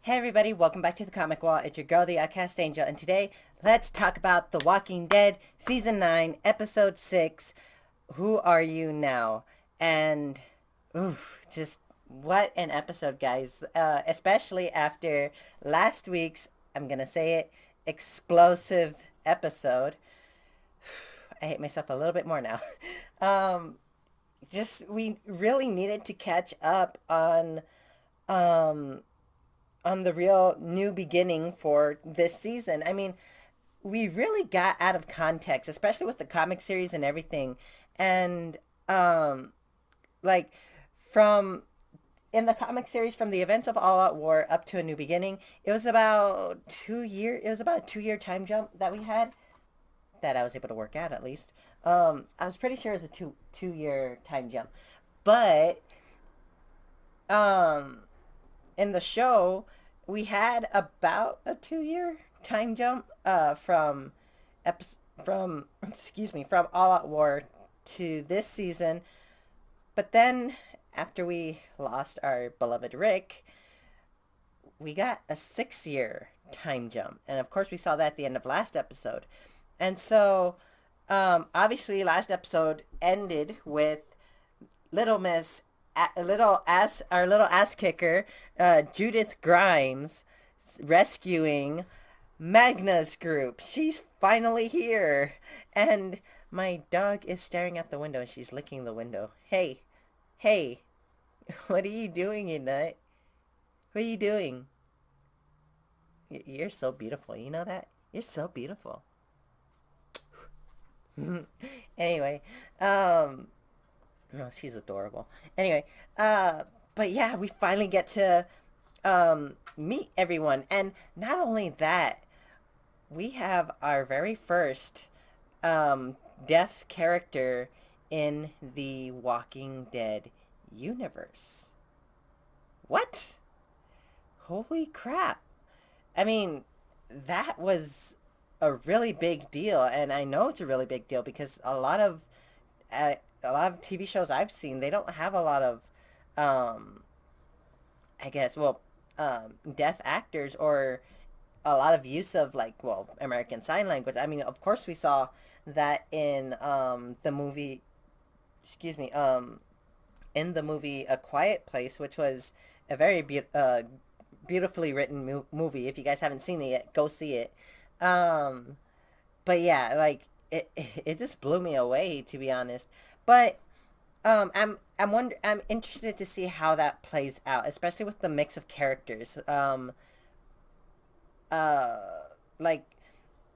Hey everybody, welcome back to the Comic Wall. It's your girl, the Outcast Angel, and today let's talk about The Walking Dead, Season 9, Episode 6, Who Are You Now? And, just what an episode, guys. Especially after last week's, I'm gonna say it, explosive episode. I hate myself a little bit more now. um, we really needed to catch up um, on the real new beginning for this season. I mean, we really got out of context, especially with the comic series and everything. And um like from in the comic series from the events of All Out War up to A New Beginning, it was about a 2 year time jump that we had that I was able to work out at least. I was pretty sure it was a two year time jump. But um in the show, we had about a 2 year time jump from excuse me, from All Out War to this season. But then after we lost our beloved Rick, we got a 6 year time jump, and of course we saw that at the end of last episode. And so obviously last episode ended with little Miss, our little ass kicker, Judith Grimes, rescuing Magna's group. She's finally here, and my dog is staring at the window and she's licking the window. Hey, hey, what are you doing, you nut? What are you doing? You're so beautiful. You know that? You're so beautiful. Anyway, um, no, she's adorable. Anyway, but yeah, we finally get to meet everyone, and not only that, we have our very first um, deaf character in the Walking Dead universe. What? Holy crap! I mean, that was a really big deal, and I know it's a really big deal because a lot of TV shows I've seen, they don't have a lot of, um, I guess, well, deaf actors or a lot of use of like, well, American Sign Language. I mean, of course, we saw that in the movie. Excuse me. In the movie A Quiet Place, which was a very beautifully written movie. If you guys haven't seen it yet, go see it. Um, but yeah, like it just blew me away, to be honest. But I'm interested to see how that plays out, especially with the mix of characters. Uh, like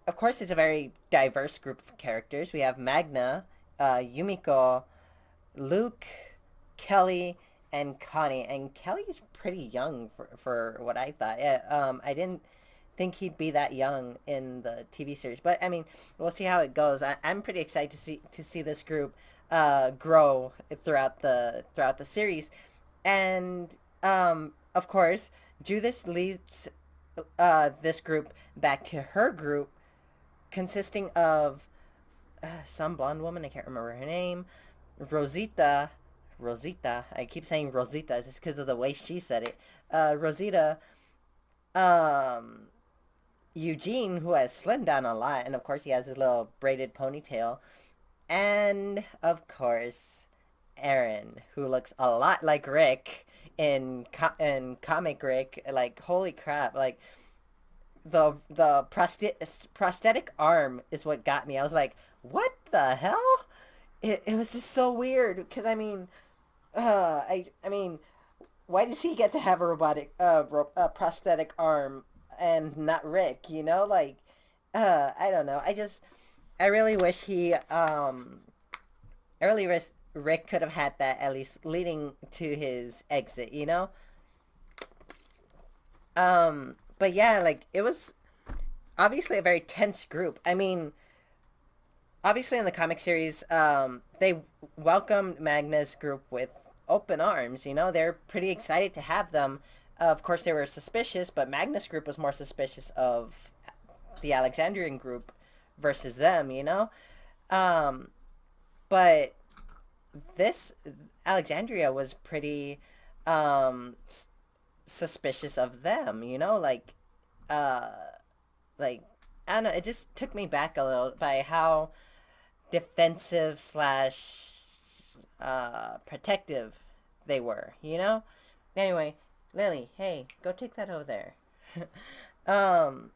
of course it's a very diverse group of characters. We have Magna, Yumiko, Luke, Kelly, and Connie. And Kelly's pretty young for what I thought. Yeah, I didn't think he'd be that young in the TV series, but I mean, we'll see how it goes. I'm pretty excited to see this group grow throughout the series, and of course, Judith leads this group back to her group, consisting of some blonde woman. I can't remember her name. Rosita. Rosita. I keep saying Rosita just because of the way she said it. Rosita. Um, Eugene, who has slimmed down a lot, and of course he has his little braided ponytail, and of course Aaron, who looks a lot like Rick in comic Rick. Like holy crap! Like the prosthetic arm is what got me. I was like, what the hell? It was just so weird because I mean, why does he get to have a prosthetic arm and not Rick? You know, like I don't know. I really wish I really wish Rick could have had that at least leading to his exit. You know. But yeah, like it was obviously a very tense group. I mean, obviously in the comic series, they welcomed Magna's group with open arms. You know, they're pretty excited to have them. Of course, they were suspicious, but Magna's group was more suspicious of the Alexandrian group versus them. You know, um, but this Alexandria was pretty um, suspicious of them, uh like I don't know, it just took me back a little by how defensive slash protective they were. Anyway, Lily, hey, go take that over there. um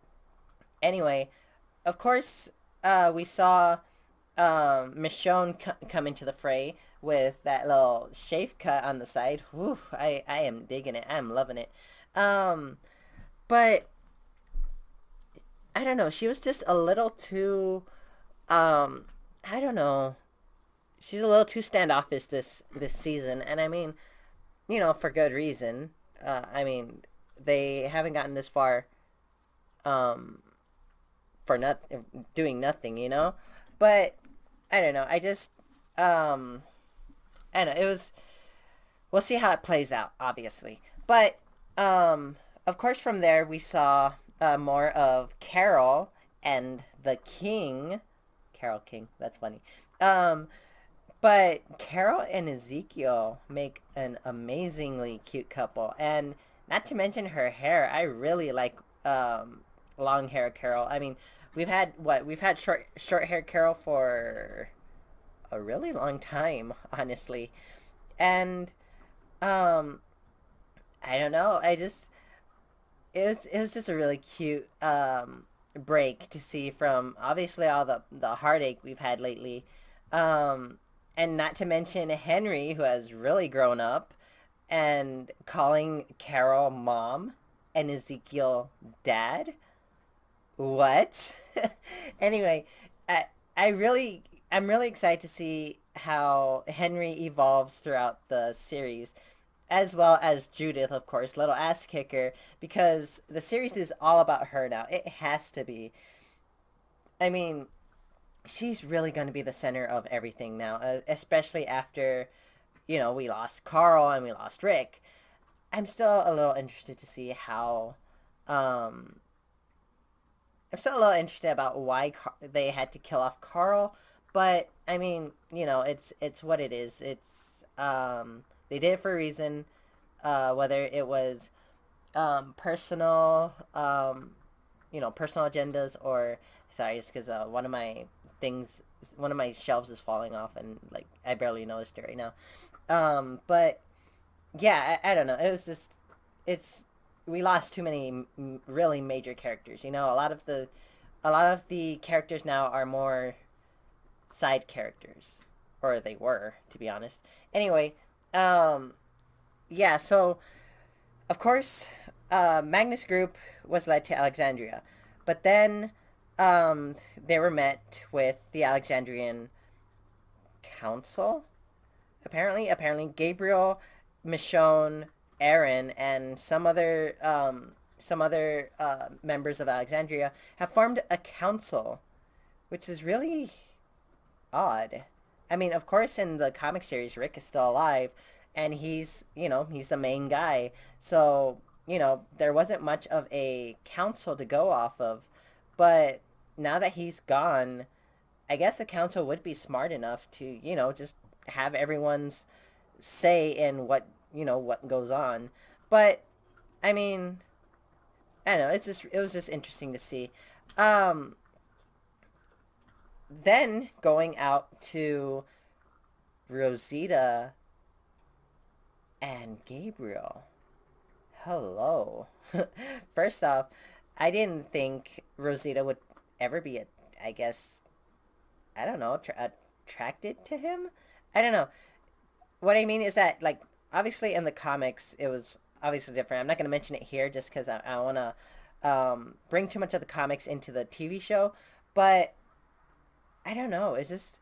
anyway, of course, we saw Michonne come into the fray with that little shave cut on the side. Whew, I am digging it. I'm loving it. Um, but I don't know. She was just a little too. Um, I don't know. She's a little too standoffish this season, and I mean, for good reason. I mean, they haven't gotten this far. Um, for not doing nothing. But I don't know. Um, I don't know. It was. We'll see how it plays out, obviously. But of course, from there we saw more of Carol and the King. Carol King. That's funny. Um, but Carol and Ezekiel make an amazingly cute couple, and not to mention her hair. I really like long hair Carol. I mean, we've had what? We've had short hair Carol for a really long time, honestly. And um I don't know. It was just a really cute break to see from obviously all the heartache we've had lately. Um and not to mention Henry, who has really grown up, and calling Carol mom and Ezekiel dad. What? Anyway, I I really I'm really excited to see how Henry evolves throughout the series, as well as Judith, of course, little ass kicker, because the series is all about her now. It has to be. I mean, she's really going to be the center of everything now, especially after we lost Carl and we lost Rick. I'm still a little interested to see how um I'm still a little interested about why they had to kill off Carl, but I mean, it's what it is. They did it for a reason, whether it was personal, personal agendas, or sorry, it's because things, one of my shelves is falling off, and like I barely noticed it right now. But yeah, I don't know. It was just it's we lost too many really major characters. A lot of the characters now are more side characters, or they were, to be honest. Anyway, um, yeah. So of course, Magnus Group was led to Alexandria, but then they were met with the Alexandrian Council. Apparently, Gabriel, Michonne, Aaron, and some other members of Alexandria have formed a council, which is really odd. I mean, of course, in the comic series, Rick is still alive, and he's the main guy. So there wasn't much of a council to go off of, but now that he's gone, I guess the council would be smart enough to just have everyone's say in what goes on. But I mean, I don't know. It was just interesting to see. Um, then going out to Rosita and Gabriel. Hello. First off, I didn't think Rosita would ever be I guess, I don't know, attracted to him. I don't know. What I mean is that, like, obviously in the comics it was obviously different. I'm not going to mention it here just because I want to bring too much of the comics into the TV show. But I don't know. It's just,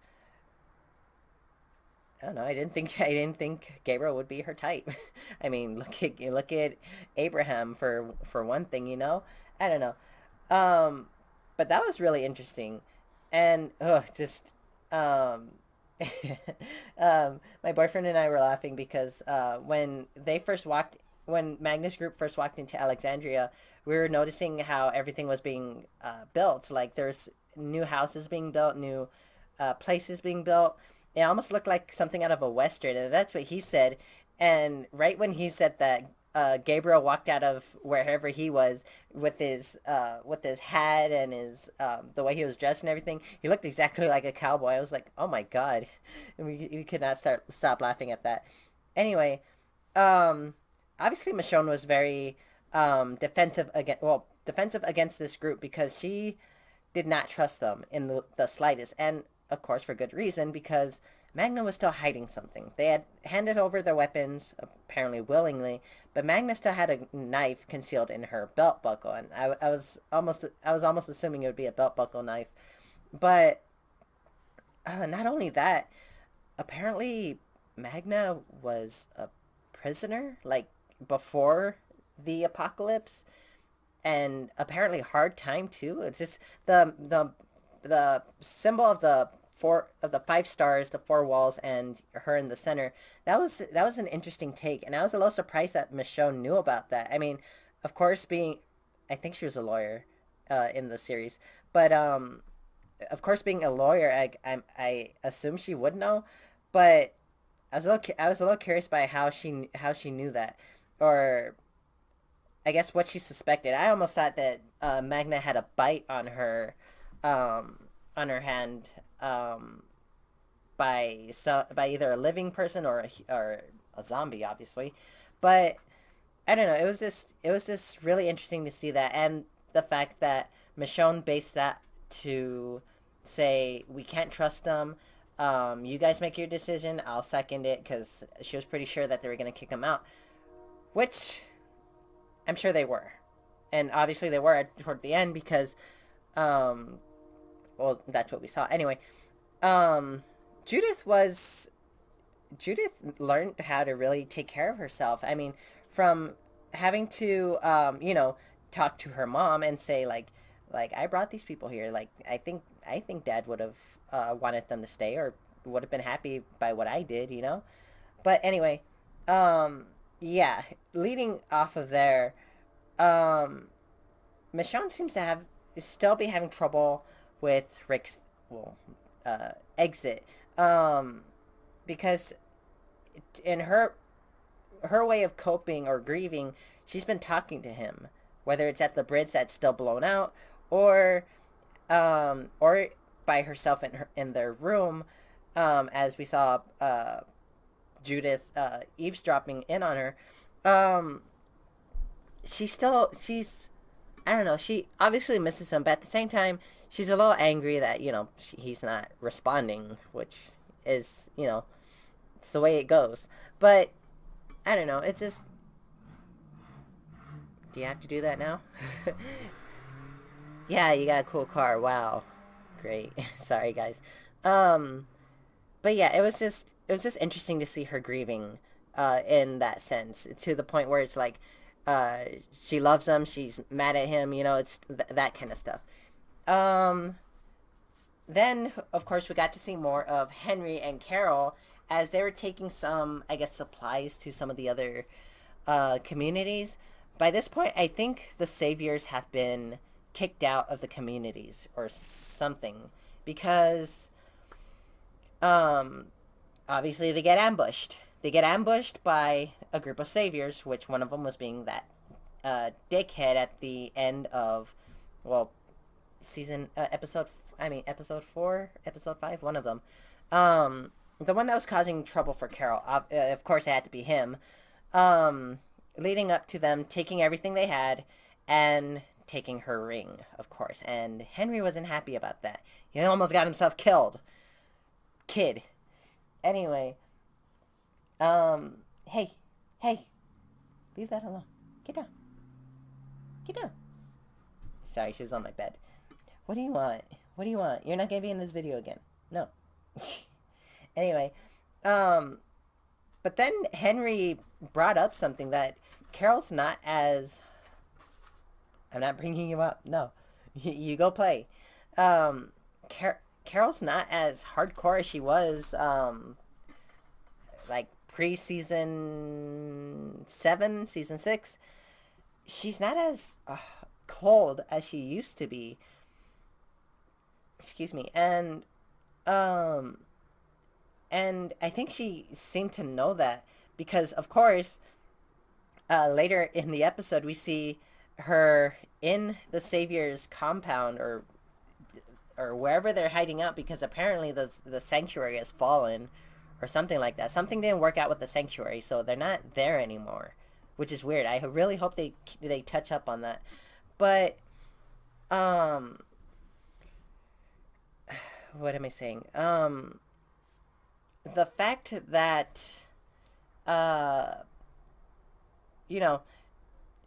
I don't know. I didn't think Gabriel would be her type. I mean, look at Abraham for one thing. I don't know. Um, but that was really interesting, and just um, my boyfriend and I were laughing because when Magnus Group first walked into Alexandria, we were noticing how everything was being built. Like there's new houses being built, new places being built. It almost looked like something out of a western, and that's what he said. And right when he said that, Gabriel walked out of wherever he was with his hat and his the way he was dressed and everything. He looked exactly like a cowboy. I was like, oh my god, and we could not stop laughing at that. Anyway, um, obviously Michonne was very defensive against this group because she did not trust them in the slightest, and of course for good reason because Magna was still hiding something. They had handed over their weapons, apparently willingly, but Magna still had a knife concealed in her belt buckle, and I was almost assuming it would be a belt buckle knife. But not only that, apparently Magna was a prisoner, like before the apocalypse, and apparently hard time too. It's just the symbol of the 5 stars, the 4 walls, and her in the center. That was an interesting take, and I was a little surprised that Michonne knew about that. I mean, of course, I think she was a lawyer, in the series, but of course, being a lawyer, I assume she would know, but I was a little curious by how she knew that, or I guess what she suspected. I almost thought that Magna had a bite on her hand, by either a living person or a zombie, obviously. But I don't know. It was just really interesting to see that, and the fact that Michonne based that to say we can't trust them. You guys make your decision. I'll second it because she was pretty sure that they were gonna kick him out, which I'm sure they were, and obviously they were toward the end because, um, well, that's what we saw anyway. Um, Judith was Judith learned how to really take care of herself. I mean, from having to, talk to her mom and say like I brought these people here. Like I think Dad would have wanted them to stay or would have been happy by what I did. But anyway, yeah. Leading off of there, um, Michonne seems to have still be having trouble with Rick's, well, exit, um, because in her way of coping or grieving, she's been talking to him, whether it's at the bridge that's still blown out, or or by herself in their room, as we saw Judith eavesdropping in on her. Um, she's I don't know. She obviously misses him, but at the same time, she's a little angry that he's not responding, which is it's the way it goes. But I don't know. It's just, do you have to do that now? Yeah, you got a cool car. Wow, great. Sorry, guys. Um, but yeah, it was just interesting to see her grieving, in that sense, to the point where it's like, uh, she loves him, she's mad at him. It's that kind of stuff. Um, then of course we got to see more of Henry and Carol as they were taking some, I guess, supplies to some of the other communities. By this point, I think the saviors have been kicked out of the communities or something because, um, obviously they get ambushed. They get ambushed by a group of saviors, which one of them was being that dickhead at the end of, well, season episode. I mean, episode 4, episode 5, one of them. The one that was causing trouble for Carol. Of course, it had to be him. Um, Leading up to them taking everything they had and taking her ring, of course. And Henry wasn't happy about that. He almost got himself killed. Kid. Anyway, hey, hey, leave that alone. Get down. Get down. Sorry, she was on my bed. What do you want? What do you want? You're not gonna be in this video again. No. Anyway, um, but then Henry brought up something that Carol's not as. I'm not bringing you up. No, you go play. Um, Carol's not as hardcore as she was. Like pre-season 7, season 6. She's not as cold as she used to be. Excuse me, um, and I think she seemed to know that because, of course, later in the episode, we see her in the Savior's compound, or wherever they're hiding out, because apparently the sanctuary has fallen or something like that. Something didn't work out with the sanctuary, so they're not there anymore, which is weird. I really hope they touch up on that. But um what am I saying? The fact that uh you know,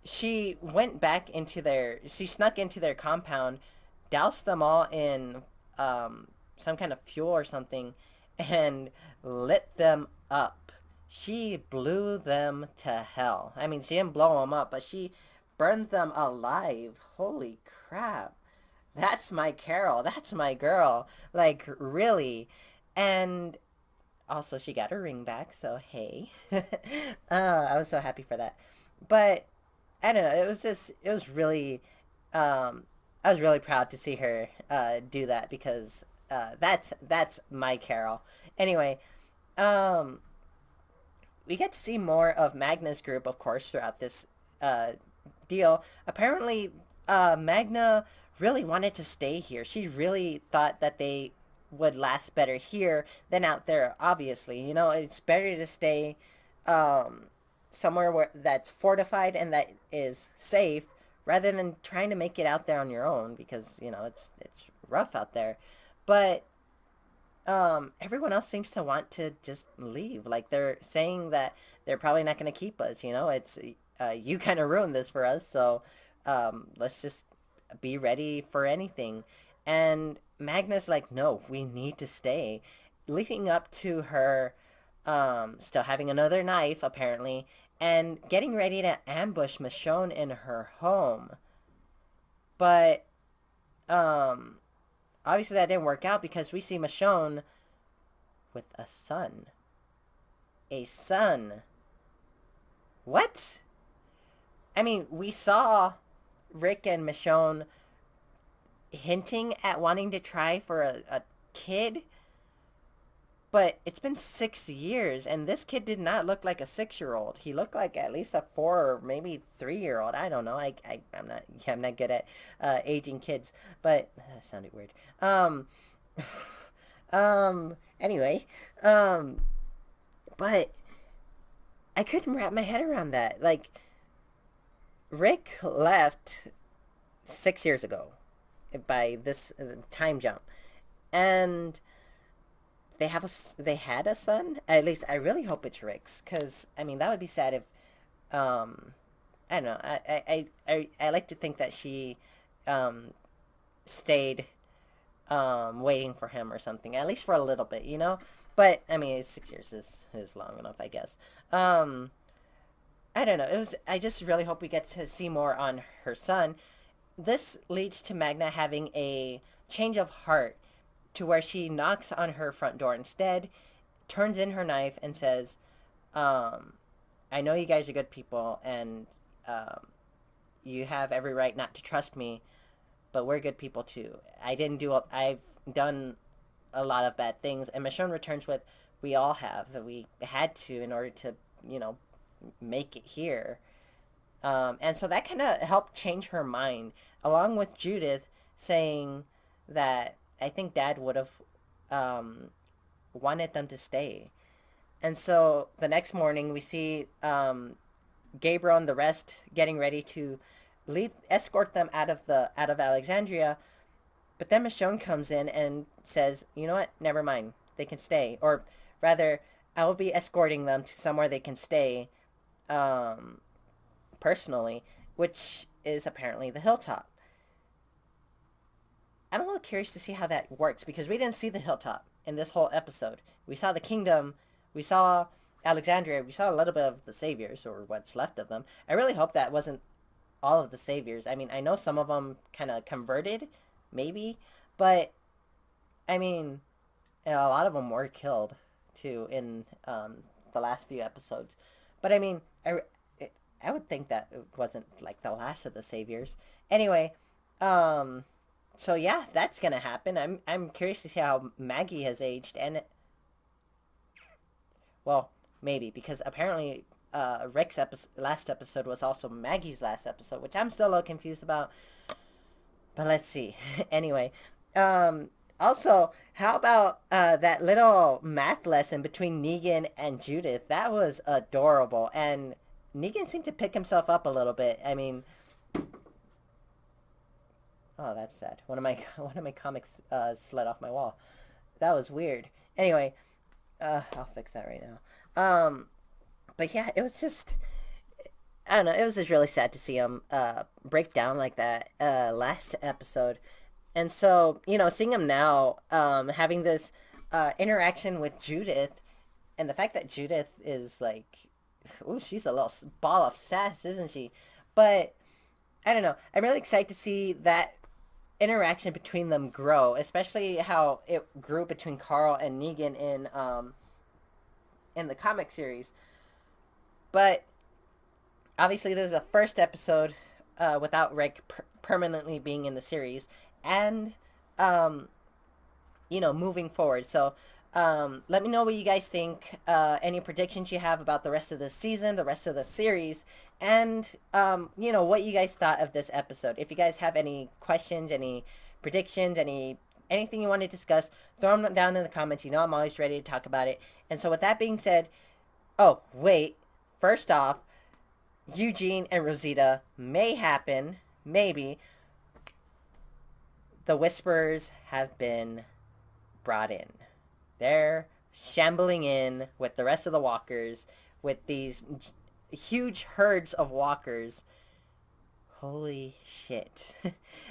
she snuck into their compound, doused them all in some kind of fuel or something, and lit them up. She blew them to hell. I mean, she didn't blow them up, but she burned them alive. Holy crap. That's my Carol. That's my girl. Like, really. And also, she got her ring back, so hey. I was so happy for that. But I don't know. It was really, I was really proud to see her do that, because that's my Carol. Anyway, um, we get to see more of Magna's group, of course, throughout this uh, deal. Apparently, Magna really wanted to stay here. She really thought that they would last better here than out there. Obviously, it's better to stay um, somewhere where that's fortified and that is safe, rather than trying to make it out there on your own, because it's rough out there. But everyone else seems to want to just leave. Like, they're saying that they're probably not going to keep us. It's you kind of ruined this for us, so let's just be ready for anything. And Magna's like, no, we need to stay. Leading up to her still having another knife, apparently, and getting ready to ambush Michonne in her home. But um, obviously that didn't work out, because we see Michonne with a son. A son. What? I mean, we saw Rick and Michonne hinting at wanting to try for a kid, but it's been 6 years, and this kid did not look like a 6-year-old. He looked like at least a 4 or maybe 3-year-old. I don't know. I'm not good at aging kids, but that sounded weird. Anyway, but I couldn't wrap my head around that. Like, Rick left 6 years ago by this time jump, and they had a son. At least I really hope it's Rick's, because I mean that would be sad if I don't know. I like to think that she um stayed waiting for him or something, at least for a little bit, But I mean, 6 years is long enough, I guess. I don't know. I just really hope we get to see more on her son. This leads to Magna having a change of heart, to where she knocks on her front door instead, turns in her knife, and says, I know you guys are good people, and you have every right not to trust me, but we're good people too. I've done a lot of bad things. And Michonne returns with, we all have. We had to, in order to, you know, make it here. And so that kind of helped change her mind, along with Judith saying that I think Dad would have um, wanted them to stay. And so the next morning, we see Gabriel and the rest getting ready to escort them out of Alexandria. But then Michonne comes in and says, "You know what? Never mind. They can stay, or rather, I will be escorting them to somewhere they can stay, um, personally, which is apparently the hilltop." I'm a little curious to see how that works, because we didn't see the hilltop in this whole episode. We saw the kingdom, we saw Alexandria, we saw a little bit of the saviors, or what's left of them. I really hope that wasn't all of the saviors. I mean, I know some of them kind of converted, maybe, but I mean, a lot of them were killed too in the last few episodes. But I mean, I would think that it wasn't like the last of the saviors. Anyway, um, so yeah, that's gonna happen. I'm curious to see how Maggie has aged, and well, maybe because apparently Rick's last episode was also Maggie's last episode, which I'm still a little confused about. But let's see. Anyway, also, how about that little math lesson between Negan and Judith? That was adorable, and Negan seemed to pick himself up a little bit. I mean, oh, that's sad. One of my comics slid off my wall. That was weird. Anyway, I'll fix that right now. But yeah, it was just, I don't know. It was just really sad to see him break down like that last episode. And so, seeing him now, having this interaction with Judith, and the fact that Judith is like, ooh, she's a little ball of sass, isn't she? But I don't know. I'm really excited to see that interaction between them grow, especially how it grew between Carl and Negan in the comic series. But obviously, there's a first episode without Rick permanently being in the series, and moving forward. So let me know what you guys think. Any predictions you have about the rest of the season, the rest of the series, and what you guys thought of this episode. If you guys have any questions, any predictions, anything you want to discuss, throw them down in the comments. I'm always ready to talk about it. And so with that being said, oh wait, first off, Eugene and Rosita may happen, maybe. The Whisperers have been brought in. They're shambling in with the rest of the walkers, with these huge herds of walkers. Holy shit.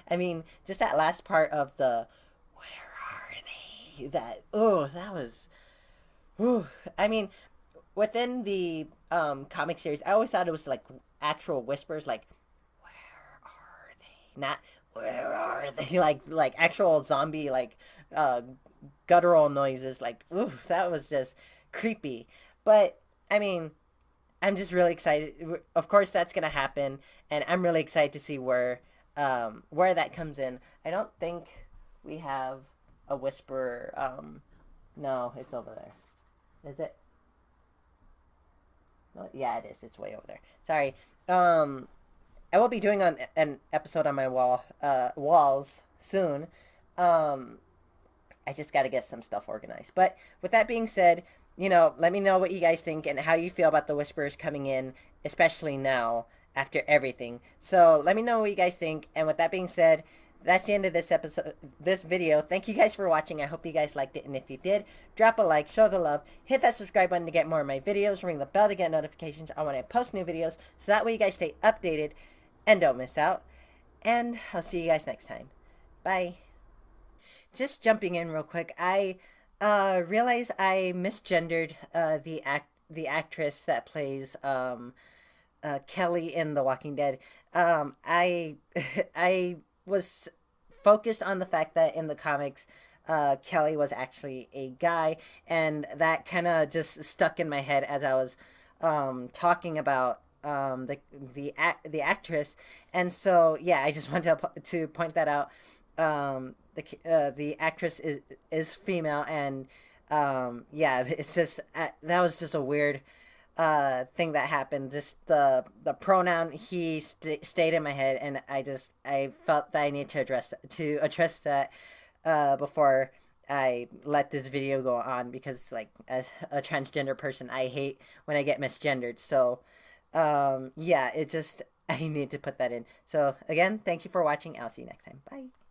I mean, just that last part of the, where are they? That was, I mean, within the comic series, I always thought it was like actual whispers, like, where are they? Not, where are they? Like actual zombie, like, guttural noises. Like, ooh, that was just creepy. But I mean, I'm just really excited. Of course, that's gonna happen, and I'm really excited to see where that comes in. I don't think we have a whisperer. No, it's over there. Is it? No, yeah, it is. It's way over there. Sorry. I will be doing an episode on my walls soon. I just got to get some stuff organized. But with that being said, let me know what you guys think and how you feel about the Whisperers coming in, especially now after everything. So let me know what you guys think. And with that being said, that's the end of this episode, this video. Thank you guys for watching. I hope you guys liked it. And if you did, drop a like, show the love, hit that subscribe button to get more of my videos, ring the bell to get notifications on when I post new videos. So that way you guys stay updated and don't miss out. And I'll see you guys next time. Bye. Just jumping in real quick, I realize I misgendered the actress that plays Kelly in The Walking Dead. I I was focused on the fact that in the comics, Kelly was actually a guy, and that kind of just stuck in my head as I was talking about the actress, and so yeah, I just wanted to point that out. The actress is female, and yeah, it's just that was just a weird thing that happened. Just the pronoun he stayed in my head, and I felt that I need to address that before I let this video go on, because like as a transgender person, I hate when I get misgendered. So yeah, it just I need to put that in. So again, thank you for watching. I'll see you next time. Bye.